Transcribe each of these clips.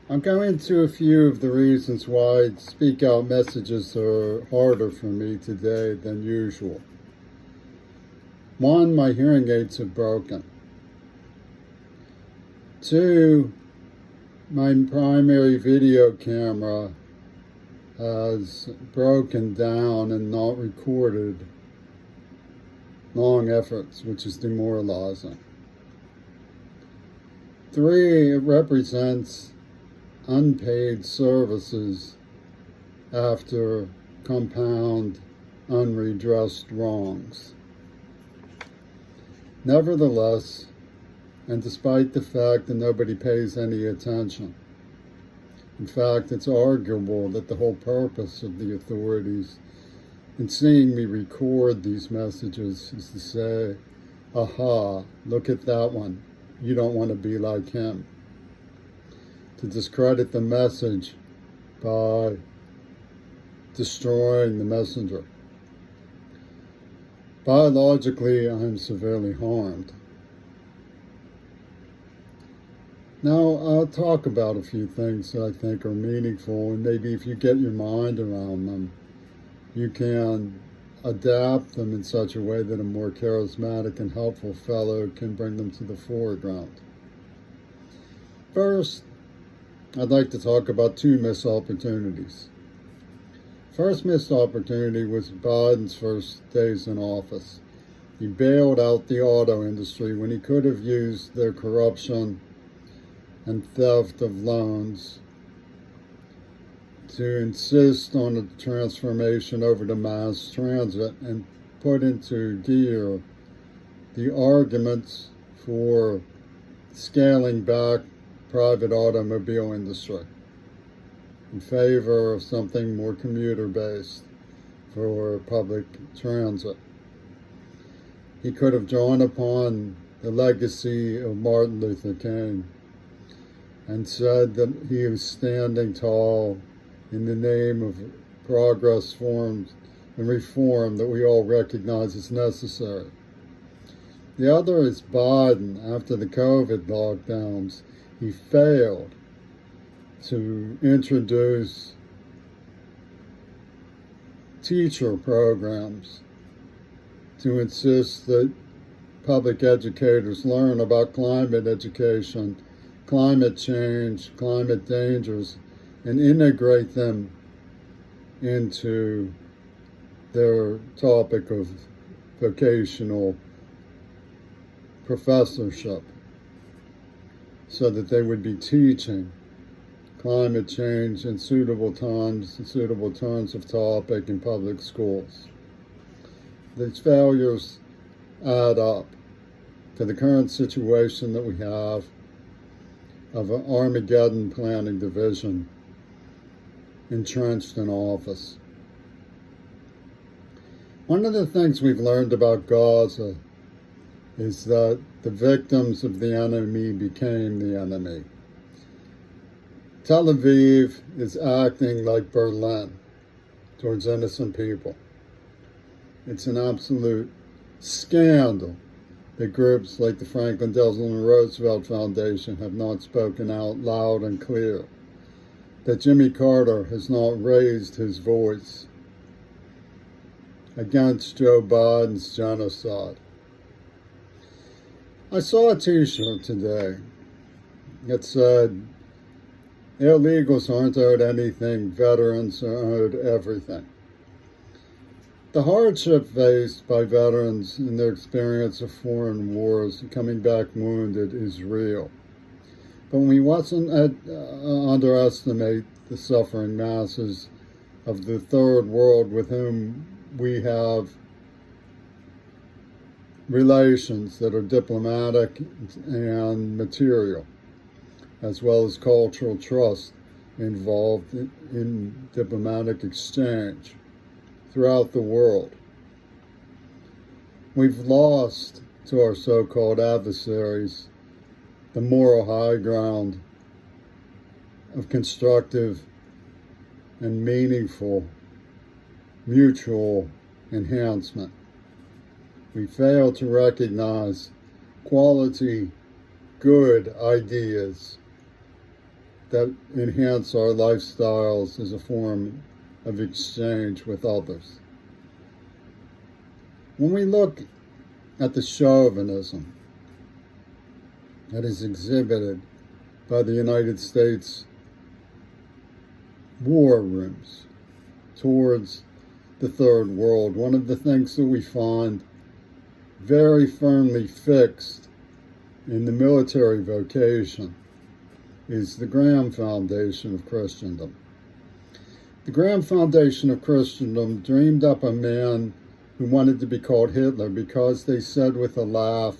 I'm going into a few of the reasons why speak out messages are harder for me today than usual. One, my hearing aids have broken. Two, my primary video camera has broken down and not recorded long efforts, which is demoralizing. Three, it represents unpaid services after compound unredressed wrongs. Nevertheless, and despite the fact that nobody pays any attention, in fact, it's arguable that the whole purpose of the authorities in seeing me record these messages is to say, aha, look at that one. You don't want to be like him. To discredit the message by destroying the messenger. Biologically, I'm severely harmed. Now, I'll talk about a few things that I think are meaningful, and maybe if you get your mind around them, you can adapt them in such a way that a more charismatic and helpful fellow can bring them to the foreground. First, I'd like to talk about two missed opportunities. First missed opportunity was Biden's first days in office. He bailed out the auto industry when he could have used their corruption and theft of loans to insist on a transformation over to mass transit and put into gear the arguments for scaling back private automobile industry in favor of something more commuter-based for public transit. He could have drawn upon the legacy of Martin Luther King and said that he was standing tall in the name of progress, forms, and reform that we all recognize as necessary. The other is Biden. After the COVID lockdowns, he failed to introduce teacher programs to insist that public educators learn about climate education, climate change, climate dangers, and integrate them into their topic of vocational professorship, so that they would be teaching climate change in suitable times and suitable turns of topic in public schools. These failures add up to the current situation that we have of an Armageddon planning division entrenched in office. One of the things we've learned about Gaza is that the victims of the enemy became the enemy. Tel Aviv is acting like Berlin towards innocent people. It's an absolute scandal that groups like the Franklin Delano Roosevelt Foundation have not spoken out loud and clear, that Jimmy Carter has not raised his voice against Joe Biden's genocide. I saw a t-shirt today that said, illegals aren't owed anything, veterans are owed everything. The hardship faced by veterans in their experience of foreign wars and coming back wounded is real. But we mustn't underestimate the suffering masses of the third world with whom we have relations that are diplomatic and material, as well as cultural trust involved in diplomatic exchange throughout the world. We've lost to our so-called adversaries the moral high ground of constructive and meaningful mutual enhancement. We fail to recognize quality, good ideas that enhance our lifestyles as a form of exchange with others. When we look at the chauvinism that is exhibited by the United States war rooms towards the third world, one of the things that we find very firmly fixed in the military vocation is the Graham Foundation of Christendom. The Graham Foundation of Christendom dreamed up a man who wanted to be called Hitler because they said with a laugh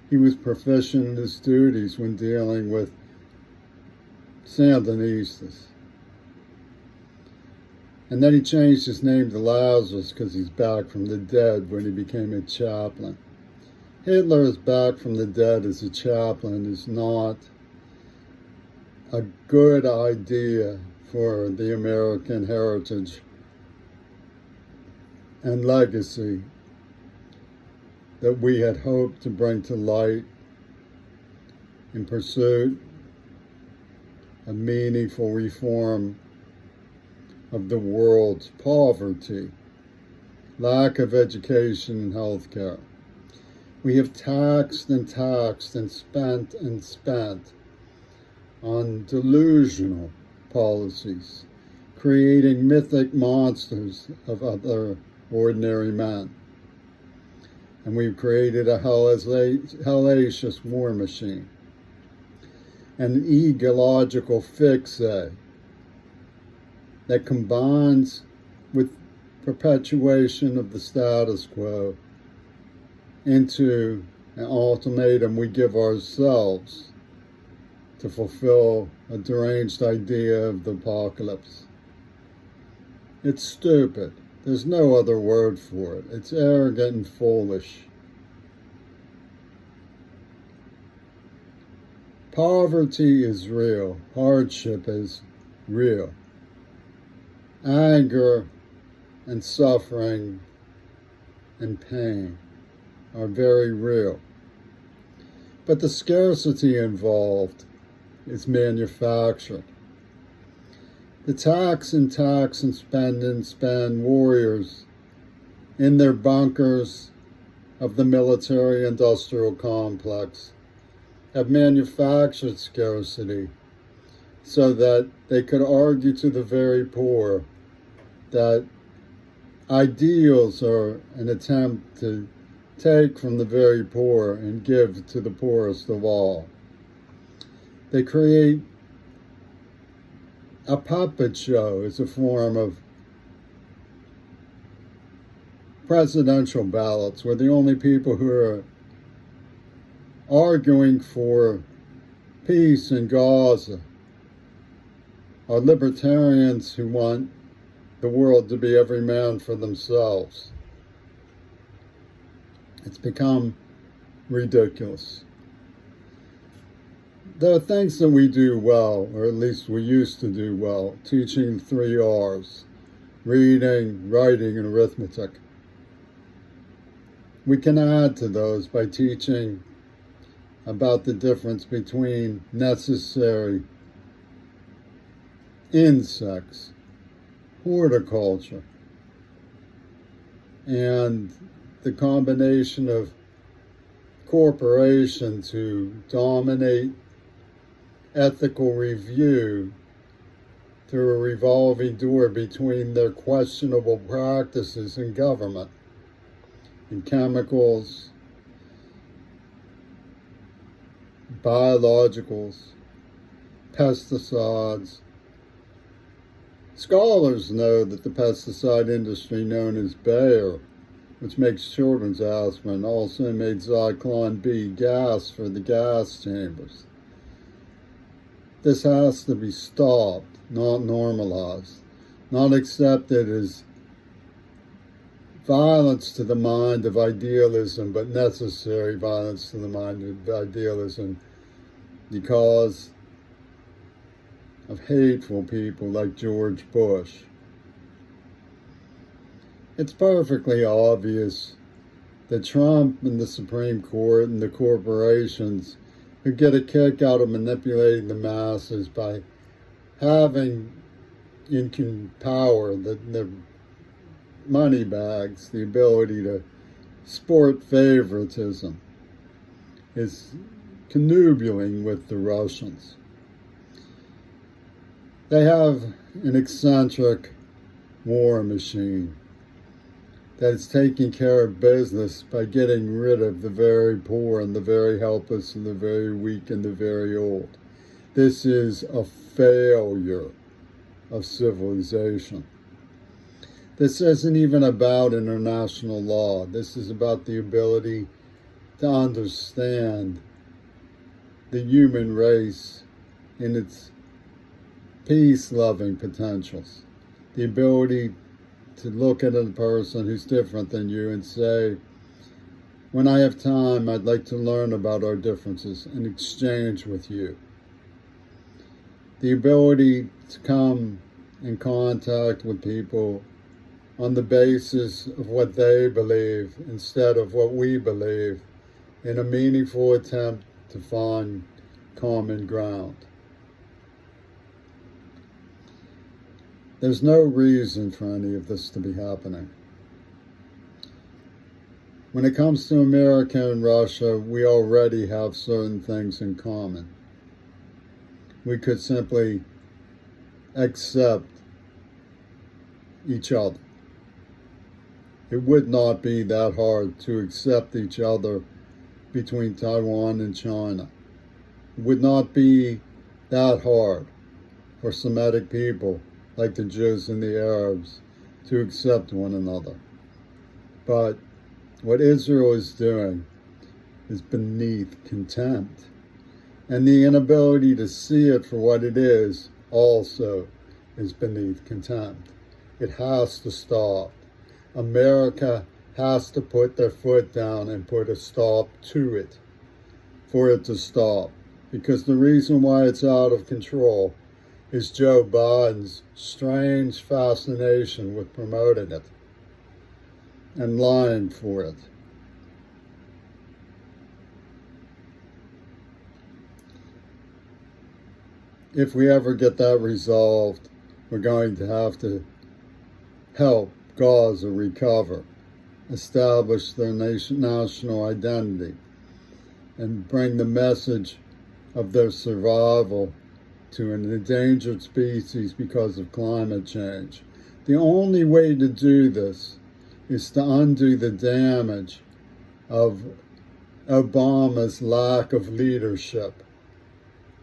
he was proficient in his duties when dealing with Sandinistas. And then he changed his name to Lazarus because he's back from the dead when he became a chaplain. Hitler is back from the dead as a chaplain is not a good idea for the American heritage and legacy that we had hoped to bring to light in pursuit of meaningful reform of the world's poverty, lack of education and health care. We have taxed and taxed and spent on delusional policies, creating mythic monsters of other ordinary men. And we've created a hellacious war machine, an egological fixate that combines with perpetuation of the status quo into an ultimatum we give ourselves to fulfill a deranged idea of the apocalypse. It's stupid. There's no other word for it. It's arrogant and foolish. Poverty is real. Hardship is real. Anger and suffering and pain are very real. But the scarcity involved is manufactured. The tax and spend warriors in their bunkers of the military-industrial complex have manufactured scarcity so that they could argue to the very poor that ideals are an attempt to take from the very poor and give to the poorest of all. They create a puppet show as a form of presidential ballots where the only people who are arguing for peace in Gaza are libertarians who want the world to be every man for themselves. It's become ridiculous. There are things that we do well, or at least we used to do well, teaching 3 R's, reading, writing, and arithmetic. We can add to those by teaching about the difference between necessary insects, horticulture, and the combination of corporations who dominate ethical review through a revolving door between their questionable practices in government, in chemicals, biologicals, pesticides. Scholars know that the pesticide industry known as Bayer, which makes children's aspirin, also made Zyklon B gas for the gas chambers. This has to be stopped, not normalized, not accepted as violence to the mind of idealism, but necessary violence to the mind of idealism because of hateful people like George Bush. It's perfectly obvious that Trump and the Supreme Court and the corporations who get a kick out of manipulating the masses by having in power the money bags, the ability to sport favoritism, is connubing with the Russians. They have an eccentric war machine that is taking care of business by getting rid of the very poor and the very helpless and the very weak and the very old. This is a failure of civilization. This isn't even about international law. This is about the ability to understand the human race in its peace-loving potentials. The ability to look at a person who's different than you and say, when I have time, I'd like to learn about our differences and exchange with you. The ability to come in contact with people on the basis of what they believe instead of what we believe in a meaningful attempt to find common ground. There's no reason for any of this to be happening. When it comes to America and Russia, we already have certain things in common. We could simply accept each other. It would not be that hard to accept each other between Taiwan and China. It would not be that hard for Semitic people like the Jews and the Arabs to accept one another. But what Israel is doing is beneath contempt. And the inability to see it for what it is also is beneath contempt. It has to stop. America has to put their foot down and put a stop to it for it to stop. Because the reason why it's out of control is Joe Biden's strange fascination with promoting it and lying for it. If we ever get that resolved, we're going to have to help Gaza recover, establish their national identity, and bring the message of their survival to an endangered species because of climate change. The only way to do this is to undo the damage of Obama's lack of leadership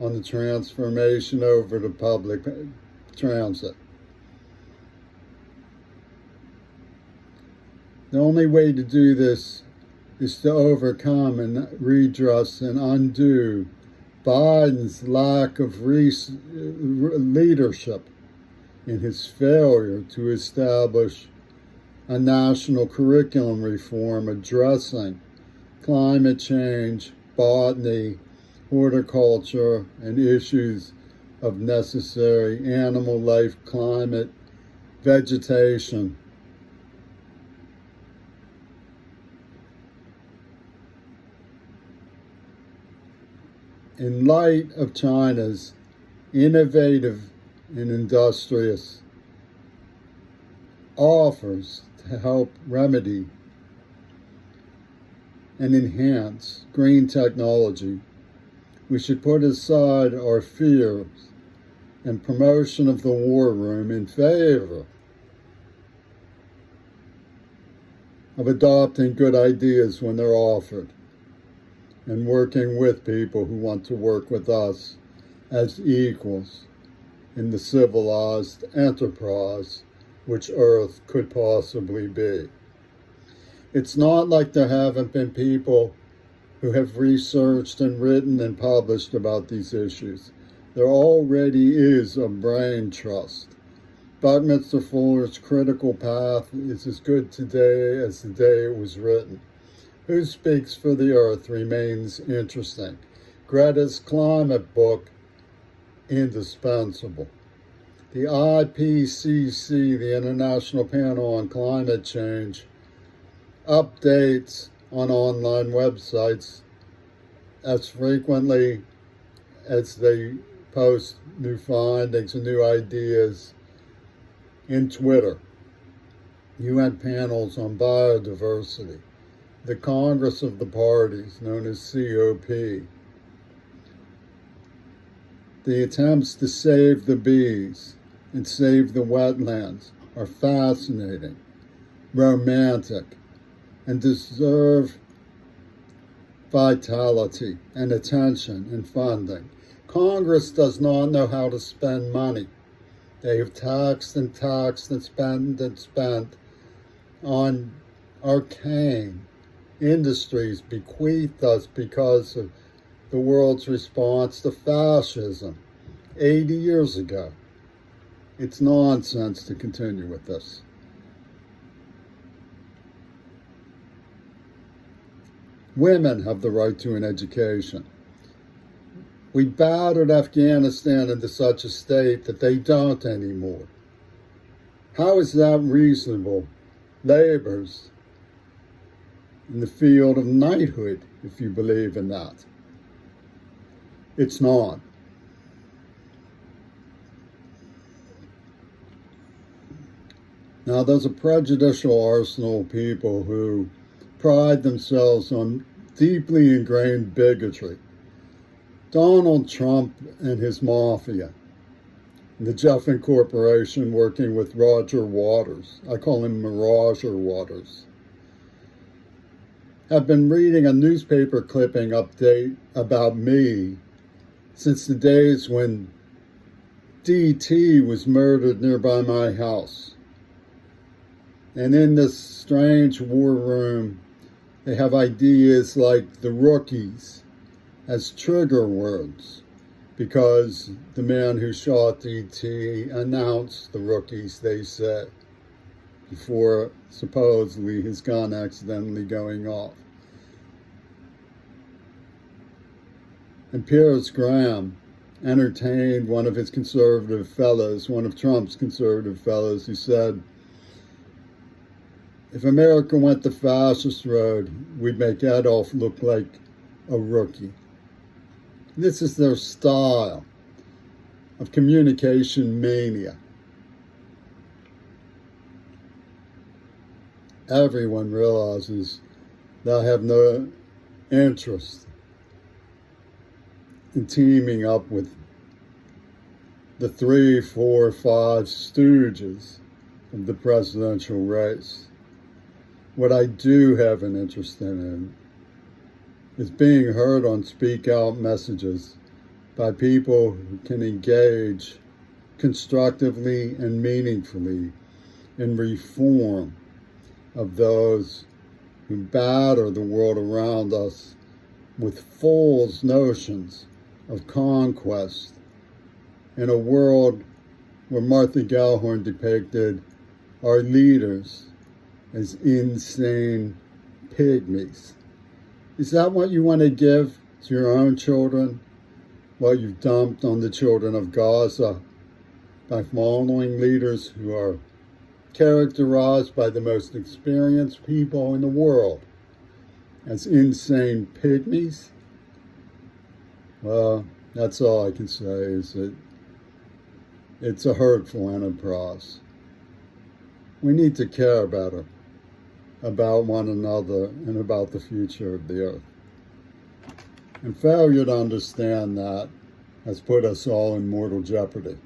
on the transformation over to public transit. The only way to do this is to overcome and redress and undo Biden's lack of leadership in his failure to establish a national curriculum reform addressing climate change, botany, horticulture, and issues of necessary animal life, climate, vegetation. In light of China's innovative and industrious offers to help remedy and enhance green technology, we should put aside our fears and promotion of the war room in favor of adopting good ideas when they're offered and working with people who want to work with us as equals in the civilized enterprise which Earth could possibly be. It's not like there haven't been people who have researched and written and published about these issues. There already is a brain trust. Buckminster Fuller's critical path is as good today as the day it was written. Who Speaks for the Earth remains interesting. Greta's climate book, indispensable. The IPCC, the International Panel on Climate Change, updates on online websites as frequently as they post new findings and new ideas in Twitter. UN panels on biodiversity, the Congress of the Parties, known as COP. The attempts to save the bees and save the wetlands are fascinating, romantic, and deserve vitality and attention and funding. Congress does not know how to spend money. They have taxed and taxed and spent on arcane industries bequeathed us because of the world's response to fascism 80 years ago. It's nonsense to continue with this. Women have the right to an education. We battered Afghanistan into such a state that they don't anymore. How is that reasonable? Labors in the field of knighthood, if you believe in that. It's not. Now, there's a prejudicial arsenal of people who pride themselves on deeply ingrained bigotry. Donald Trump and his mafia, the Jeffin Corporation working with Roger Waters, I call him Mirager Waters, have been reading a newspaper clipping update about me since the days when DT was murdered nearby my house. And in this strange war room, they have ideas like the rookies as trigger words, because the man who shot DT announced the rookies, they say, before supposedly his gun accidentally going off. And Piers Graham entertained one of his conservative fellows, one of Trump's conservative fellows, who said, if America went the fascist road, we'd make Adolf look like a rookie. This is their style of communication mania. Everyone realizes they have no interest in teaming up with the 3, 4, 5 stooges of the presidential race. What I do have an interest in is being heard on Speak Out messages by people who can engage constructively and meaningfully in reform of those who batter the world around us with false notions of conquest in a world where Martha Gellhorn depicted our leaders as insane pygmies. Is that what you want to give to your own children? What you've dumped on the children of Gaza by following leaders who are characterized by the most experienced people in the world as insane pygmies? Well, that's all I can say, is that it's a hurtful enterprise. We need to care better about one another and about the future of the earth. And failure to understand that has put us all in mortal jeopardy.